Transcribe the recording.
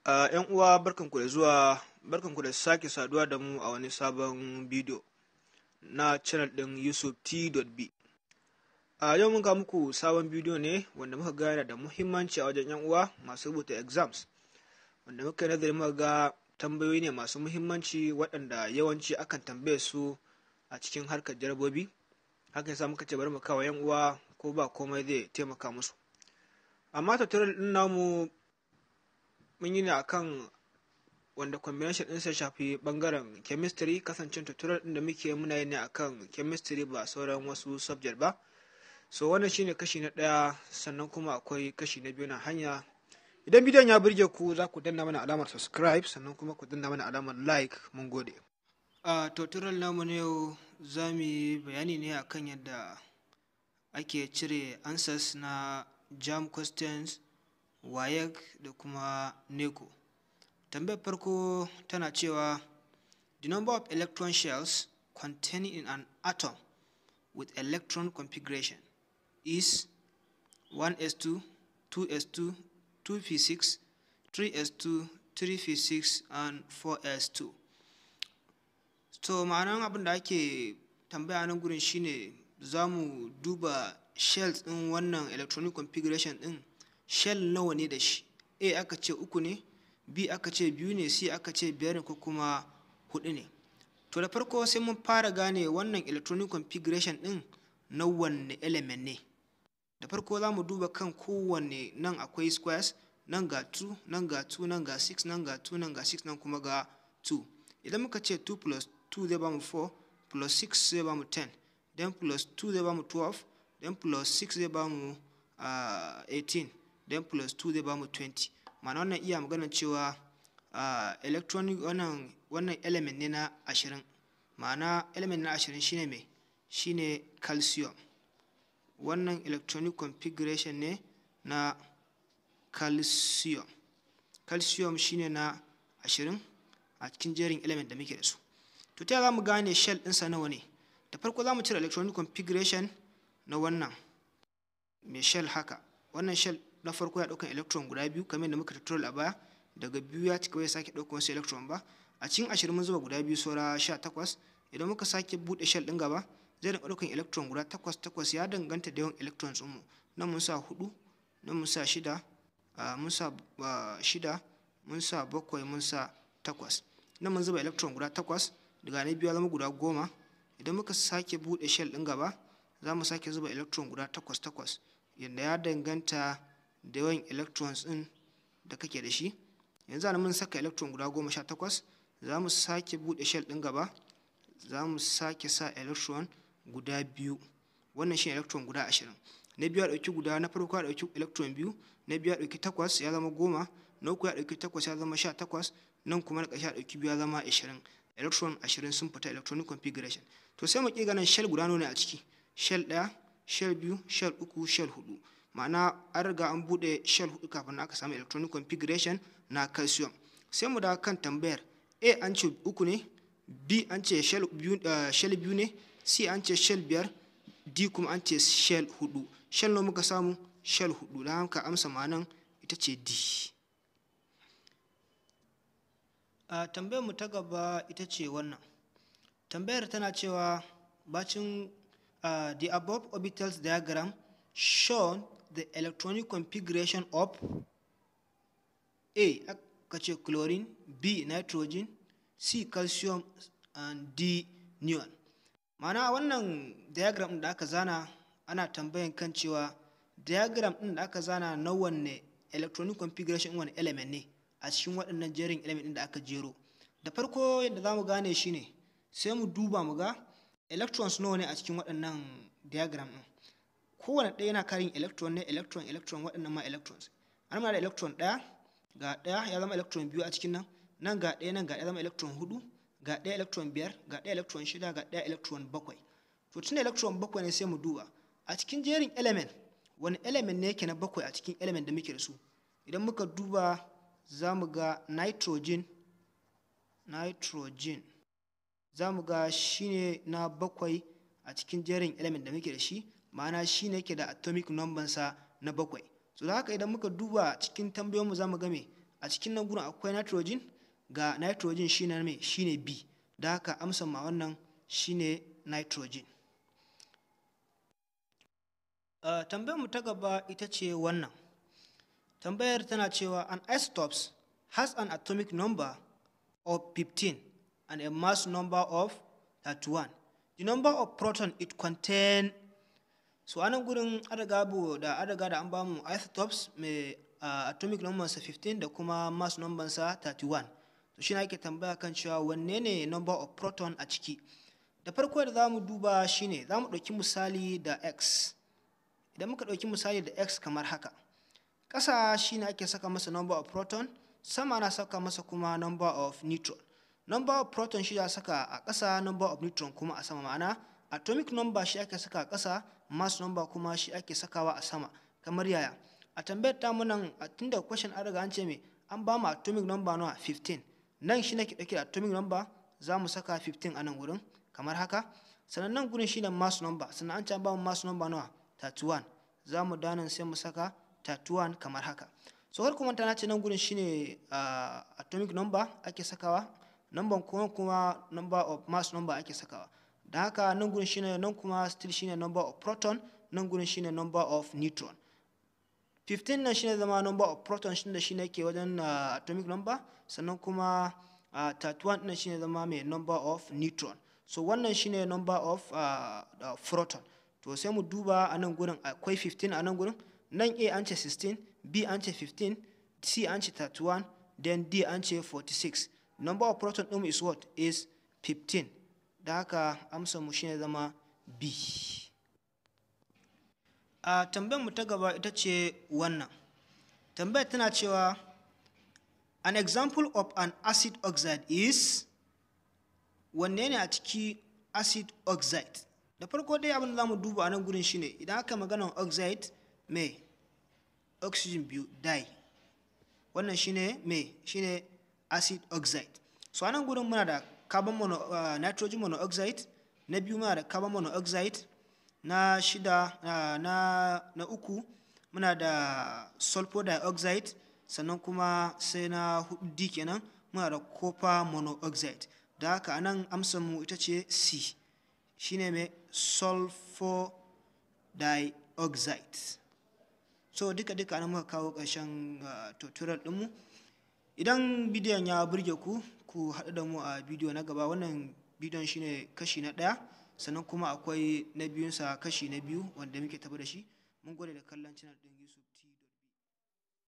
'Yan uwa barkanku da zuwa, barkanku da sake saduwa da mu a wani sabon bidiyo na channel ɗin Yusuf T.B. Yau mun ga muku sabon bidiyo ne wanda muka ga yana da muhimmanci a wajen 'yan uwa masu rubuta exams, wanda muka nazari muka ga tambayoyi ne masu muhimmanci waɗanda yawanci akan tambaye su a cikin harkar jarabobi. Haka yasa muka ce bari mu kawo 'yan uwa ko ba komai zai taimaka musu. Amma tutorial ɗin namu mun yi ne akan wanda combination ɗinsa shafi ɓangaren chemistry, kasancewar tutorial ɗin da muke muna yi ne akan chemistry ba sauran wasu subject ba. So wannan shine kashi na ɗaya, sannan kuma akwai kashi na biyu na hanya. Idan bidiyon ya burge ku za ku danna mana alamar subscribe, sannan kuma ku danna mana alamar like. Mun gode. Tutorial namu ne yau za mu yi bayani ne akan yadda ake cire answers na JAMB questions, WAEC da kuma NECO. Tambayar farko tana cewa the number of electron shells contained in an atom with electron configuration is 1s2, 2s2, 2p6, 3s2, 3p6 and 4s2. So ma'anar abin da ake tambaya nan gurin shine za mu duba shells ɗin wannan electronic configuration ɗin, shell nawa ne da shi. A aka ce 3 ne, B aka ce 2 ne, C aka ce 5 ne ko kuma 4 ne. To da farko sai mun fara gane wannan electronic configuration ɗin na wanne element ne. Da farko za mu duba kan kowanne, nan akwai squares, nan ga 2, nan ga 2, nan ga 6, nan ga 2, nan ga 6, nan kuma ga 2. Idan muka ce 2 plus 2 zai bamu 4, plus 6 zai bamu 10, then plus 2 zai bamu 12, then plus 6 zai bamu 18, then plus 2 zai bamu 20. Ma'ana wannan iya maganar cewa electronic wannan element ne na 20. Ma'ana element na 20 shine me? Shine calcium. Wannan electronic configuration ne na calcium. Calcium shine na 20 a cikin jerin element da muke da su. To ta za mu gane shell ɗinsa nawa ne? Da farko za mu cire electronic configuration na wannan mai shell haka. Wannan shell na farko ya ɗaukan electron guda 2 kamar yadda muka tutorial a baya, daga 2 ya cika bai sake ɗaukan wasu electron ba. A cikin 20 mun zuba guda 2 saura 18. Idan muka sake buɗe shell ɗin gaba zai dinga ɗaukan electron guda 8 ya danganta da yawan electrons ɗinmu. Nan mun sa 4, nan mun sa 6, mun sa 6, mun sa 7, mun sa 8. Nan mun zuba electron guda 8, daga na 2 ya zama guda 10. Idan muka sake buɗe shell ɗin gaba za mu sake zuba electron guda 8 yadda ya danganta da yawan electrons ɗin da kake da shi. Yanzu ana mun saka electron guda 18, za mu sake buɗe shell ɗin gaba, za mu sake sa electron guda 2. Wannan shi electron guda 20. Na biyu ya ɗauki guda, na farko ya ɗauki electron 2, na biyu ya ɗauki 8 ya zama 10, na uku ya ɗauki 8 ya zama 18, nan kuma na ƙarshe ya ɗauki 2 ya zama 20. Electron 20 sun fita electronic configuration. To sai mu ƙi ganin shell guda nawa ne a ciki. Shell 1, shell 2, shell 3, shell 4. Ma'ana an riga an buɗe shell 4 kafin aka samu electronic configuration na calcium. Sai mu dawo kan tambayar. A an ce 3 ne, B an ce shell 2 ne, C an ce shell 5, D kuma an ce shell 4. Shell nawa muka samu? Shell 4. Don haka amsa ma'anan ita ce D. Tambayar mu ta gaba ita ce wannan. Tambayar tana cewa bacin the above orbitals diagram shown the electronic configuration of A aka ce chlorine, B nitrogen, C calcium and D neon. Ma'ana wannan diagram ɗin da aka zana ana tambayan kan cewa diagram ɗin da aka zana na wanne electronic configuration wani element ne a cikin waɗannan jerin element ɗin da aka jero. Da farko yadda za mu gane shi ne sai mu duba mu ga electrons nawa ne a cikin waɗannan diagram ɗin. Kowane ɗaya yana karin electron ne, electron waɗannan ma electrons. An mara da electron ɗaya, ga ɗaya ya zama electron 2 a cikin nan, nan ga ɗaya ya zama electron 4, ga ɗaya electron 5, ga ɗaya electron 6, ga ɗaya electron 7. To tun da electron 7 ne sai mu duba a cikin jerin element wani element ne yake na 7 a cikin element da muke da su. Idan muka duba za mu ga nitrogen za mu ga shi ne na 7 a cikin jerin element da muke da shi, ma'ana shi ne yake da atomic number sa na 7. So da haka idan muka duba cikin tambayoyinmu za mu ga me a cikin nan gurin akwai nitrogen, ga nitrogen shine me, shine B, da haka amsar ma wannan shine nitrogen. Tambayar mu ta gaba ita ce wannan. Tambayar tana cewa an isotopes has an atomic number of 15 and a mass number of 31. The number of proton it contain. So anan gurin an riga da an bamu isotopes mai atomic number sa 15 da kuma mass number sa 31. So shi ake tambaya kan cewa wanne ne number of proton a ciki. Da farko da zamu duba shine zamu ɗauki misali da x. Idan muka ɗauki misali da x kamar haka, ƙasa shine ake saka masa number of proton, sama na saka masa kuma number of neutron. Number of proton shi za saka a ƙasa, number of neutron kuma a sama, ma'ana atomic number shi ake saka a ƙasa, mass number kuma shi ake sakawa a sama. Kamar yaya? A tambayar ta mu nan, tunda question an riga an ce me, an ba mu atomic number nawa 15. Nan shi nake ɗauke da atomic number, za mu saka 15 a nan gurin kamar haka. Sannan nan gurin shine mass number, sannan an ce an ba mu mass number nawa 31. Za mu danan sai mu saka 31 kamar haka. So har kuma ta nace nan gurin shine atomic number ake sakawa, number kuma number of mass number ake sakawa. Da haka nan gurin shine, nan kuma still shine number of proton, nan gurin shine number of neutron. 15 nan shine zama number of proton, shine yake wajen atomic number, sannan kuma 31 nan shine zama mai number of neutron. So wannan shine number of proton. To sai mu duba a nan gurin akwai 15 a nan gurin, nan A an ce 16, B an ce 15, C an ce 31, then D an ce 46. Number of proton ɗin is what? Is 15. Da haka amsar mu shine zama B. Tambayar mu ta gaba ita ce wannan. Tambayar tana cewa an example of an acid oxide is, wanne ne a ciki acid oxide? Da farko dai abin da za mu duba a nan gurin shine, idan aka magana oxide me oxygen biyu die, wannan shine me, shine acid oxide. So a nan gurin muna da nitrogen monoxide, na biyu muna da carbon monoxide, na shida na uku muna da sulfur dioxide, sannan kuma sai na hudu D kenan muna da copper monoxide. Da haka anan amsar mu ita ce C, shine mai sulfur dioxide. So duka anan muka kawo ƙarshen tutorial ɗinmu. Idan bidiyon ya burge ku haɗu da mu a bidiyo na gaba. Wannan bidiyon shine kashi na 1, sannan kuma akwai na biyunsa kashi na 2 wanda muke tafi da shi. Mun gode da kallon channel ɗin.